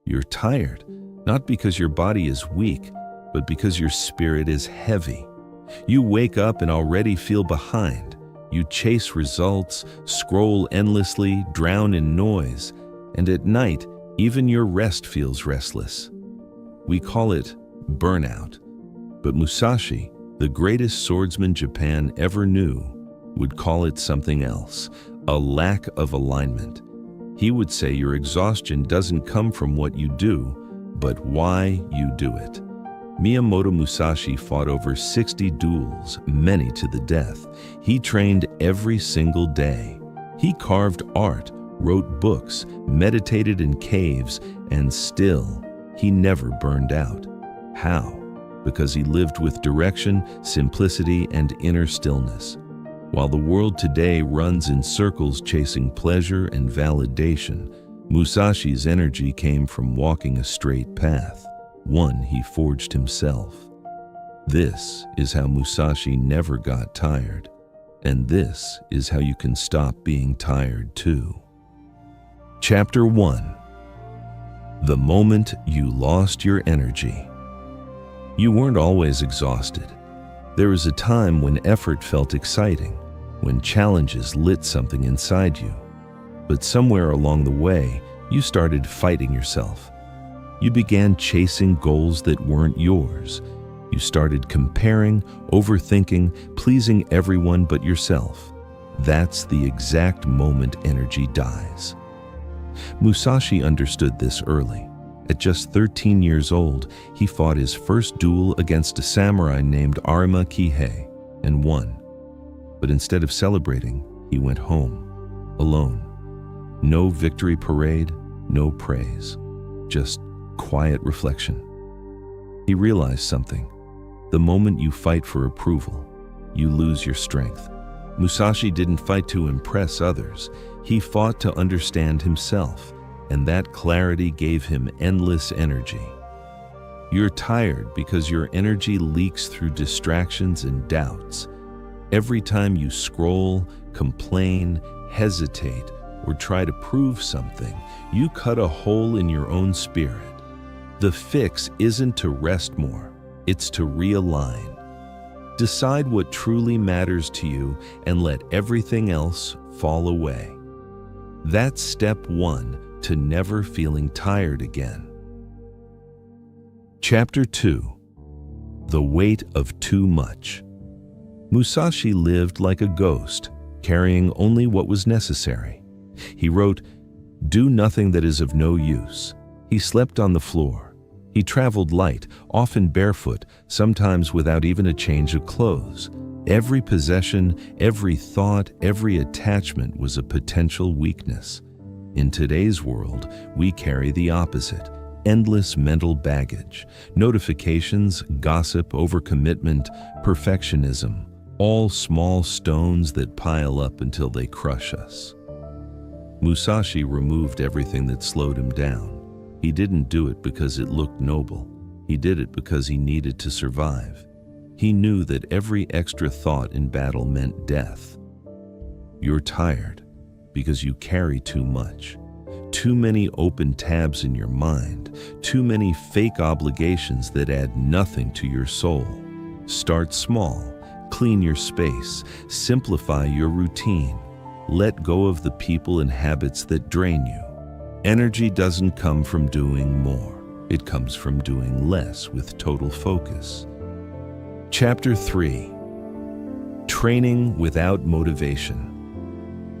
You're tired, not because your body is weak, but because your spirit is heavy. You wake up and already feel behind. You chase results, scroll endlessly, drown in noise, and at night, even your rest feels restless. We call it burnout. But Musashi, the greatest swordsman Japan ever knew, would call it something else, a lack of alignment. He would say your exhaustion doesn't come from what you do, but why you do it. Miyamoto Musashi fought over 60 duels, many to the death. He trained every single day. He carved art, wrote books, meditated in caves, and still, he never burned out. How? Because he lived with direction, simplicity, and inner stillness. While the world today runs in circles chasing pleasure and validation, Musashi's energy came from walking a straight path, one he forged himself. This is how Musashi never got tired, and this is how you can stop being tired too. Chapter 1. The moment you lost your energy. You weren't always exhausted. There was a time when effort felt exciting, when challenges lit something inside you. But somewhere along the way, you started fighting yourself. You began chasing goals that weren't yours. You started comparing, overthinking, pleasing everyone but yourself. That's the exact moment energy dies. Musashi understood this early. At just 13 years old, he fought his first duel against a samurai named Arima Kihei and won. But instead of celebrating, he went home, alone. No victory parade, no praise, just quiet reflection. He realized something. The moment you fight for approval, you lose your strength. Musashi didn't fight to impress others. He fought to understand himself, and that clarity gave him endless energy. You're tired because your energy leaks through distractions and doubts. Every time you scroll, complain, hesitate, or try to prove something, you cut a hole in your own spirit. The fix isn't to rest more, it's to realign. Decide what truly matters to you and let everything else fall away. That's step 1 to never feeling tired again. Chapter 2. The weight of too much. Musashi lived like a ghost, carrying only what was necessary. He wrote, "Do nothing that is of no use." He slept on the floor. He traveled light, often barefoot, sometimes without even a change of clothes. Every possession, every thought, every attachment was a potential weakness. In today's world, we carry the opposite. Endless mental baggage, notifications, gossip, overcommitment, perfectionism, all small stones that pile up until they crush us. Musashi removed everything that slowed him down. He didn't do it because it looked noble. He did it because he needed to survive. He knew that every extra thought in battle meant death. You're tired because you carry too much. Too many open tabs in your mind, too many fake obligations that add nothing to your soul. Start small, clean your space, simplify your routine. Let go of the people and habits that drain you. Energy doesn't come from doing more. It comes from doing less with total focus. Chapter 3. Training without motivation.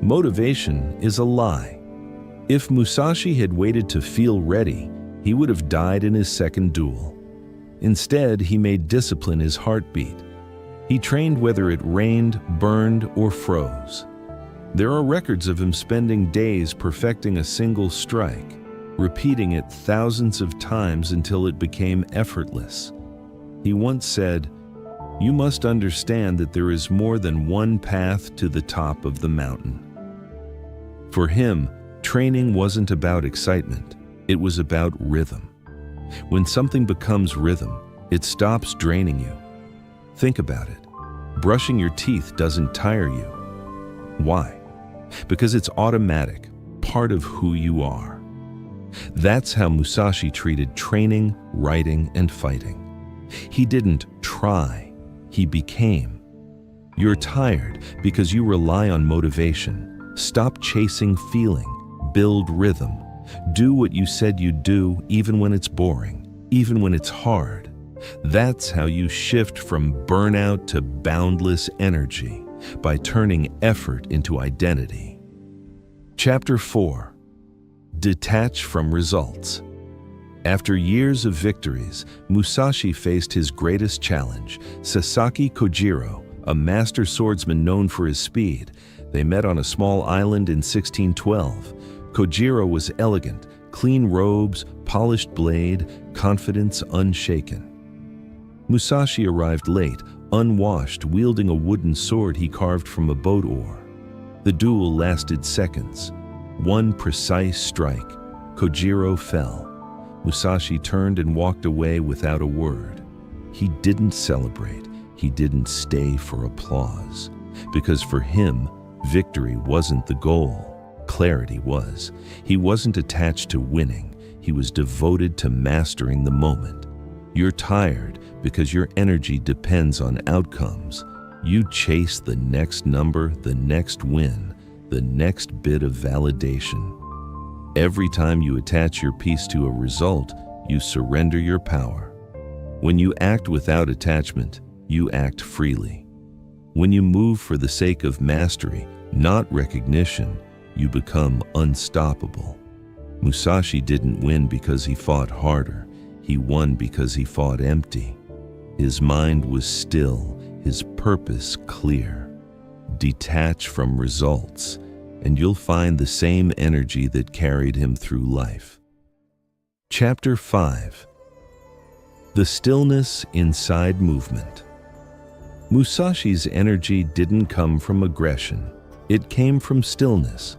Motivation is a lie. If Musashi had waited to feel ready, he would have died in his second duel. Instead, he made discipline his heartbeat. He trained whether it rained, burned, or froze. There are records of him spending days perfecting a single strike, repeating it thousands of times until it became effortless. He once said, "You must understand that there is more than one path to the top of the mountain." For him, training wasn't about excitement, it was about rhythm. When something becomes rhythm, it stops draining you. Think about it. Brushing your teeth doesn't tire you. Why? Because it's automatic, part of who you are. That's how Musashi treated training, writing, and fighting. He didn't try, he became. You're tired because you rely on motivation. Stop chasing feeling, build rhythm. Do what you said you'd do even when it's boring, even when it's hard. That's how you shift from burnout to boundless energy, by turning effort into identity. Chapter 4. Detach from results. After years of victories, Musashi faced his greatest challenge, Sasaki Kojiro, a master swordsman known for his speed. They met on a small island in 1612. Kojiro was elegant, clean robes, polished blade, confidence unshaken. Musashi arrived late, unwashed, wielding a wooden sword he carved from a boat oar. The duel lasted seconds. One precise strike, Kojiro fell. Musashi turned and walked away without a word. He didn't celebrate. He didn't stay for applause. Because for him, victory wasn't the goal. Clarity was. He wasn't attached to winning. He was devoted to mastering the moment. You're tired because your energy depends on outcomes. You chase the next number, the next win, the next bit of validation. Every time you attach your piece to a result, you surrender your power. When you act without attachment, you act freely. When you move for the sake of mastery, not recognition, you become unstoppable. Musashi didn't win because he fought harder. He won because he fought empty. His mind was still, his purpose clear. Detach from results, and you'll find the same energy that carried him through life. Chapter 5. The Stillness Inside Movement. Musashi's energy didn't come from aggression. It came from stillness.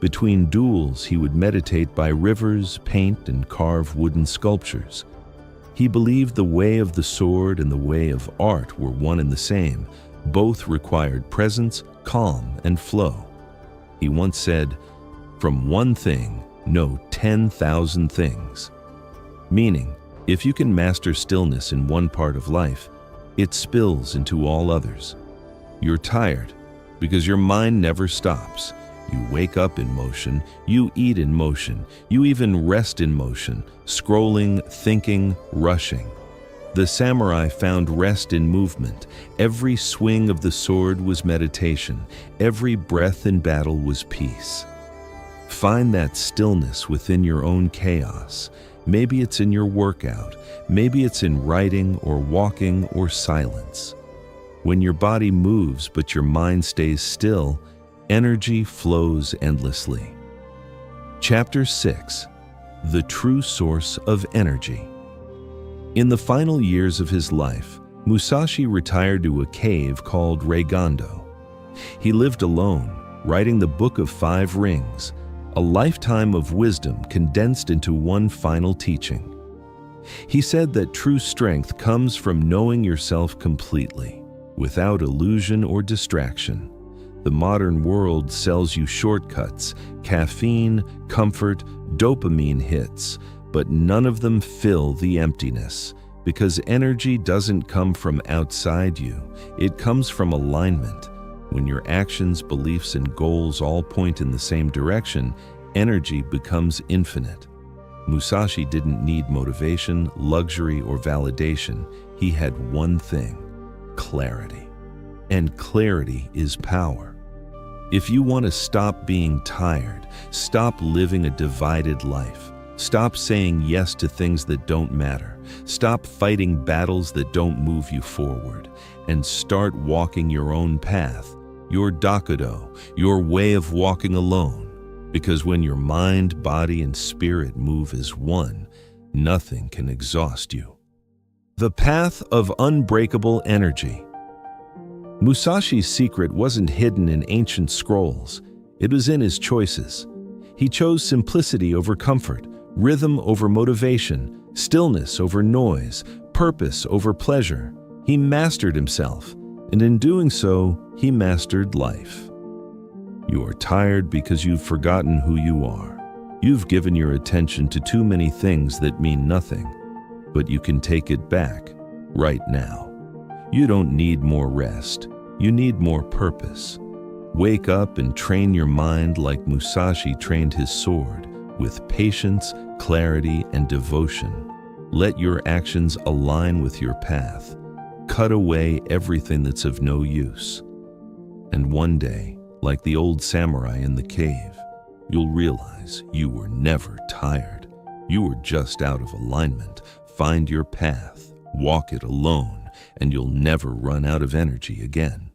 Between duels, he would meditate by rivers, paint, and carve wooden sculptures. He believed the way of the sword and the way of art were one and the same. Both required presence, calm, and flow. He once said, "From one thing, know 10,000 things." Meaning, if you can master stillness in one part of life, it spills into all others. You're tired because your mind never stops. You wake up in motion, you eat in motion, you even rest in motion, scrolling, thinking, rushing. The samurai found rest in movement. Every swing of the sword was meditation. Every breath in battle was peace. Find that stillness within your own chaos. Maybe it's in your workout. Maybe it's in writing or walking or silence. When your body moves but your mind stays still, energy flows endlessly. Chapter 6. The True Source of Energy. In the final years of his life, Musashi retired to a cave called Reigondo. He lived alone, writing the Book of Five Rings, a lifetime of wisdom condensed into one final teaching. He said that true strength comes from knowing yourself completely, without illusion or distraction. The modern world sells you shortcuts, caffeine, comfort, dopamine hits, but none of them fill the emptiness, because energy doesn't come from outside you. It comes from alignment. When your actions, beliefs, and goals all point in the same direction, energy becomes infinite. Musashi didn't need motivation, luxury, or validation. He had one thing: clarity. And clarity is power. If you want to stop being tired, stop living a divided life, stop saying yes to things that don't matter, stop fighting battles that don't move you forward, and start walking your own path, your Dakudo, your way of walking alone. Because when your mind, body, and spirit move as one, nothing can exhaust you. The path of unbreakable energy. Musashi's secret wasn't hidden in ancient scrolls. It was in his choices. He chose simplicity over comfort, rhythm over motivation, stillness over noise, purpose over pleasure. He mastered himself, and in doing so, he mastered life. You are tired because you've forgotten who you are. You've given your attention to too many things that mean nothing, but you can take it back right now. You don't need more rest. You need more purpose. Wake up and train your mind like Musashi trained his sword, with patience, clarity, and devotion. Let your actions align with your path. Cut away everything that's of no use. And one day, like the old samurai in the cave, you'll realize you were never tired. You were just out of alignment. Find your path, walk it alone, and you'll never run out of energy again.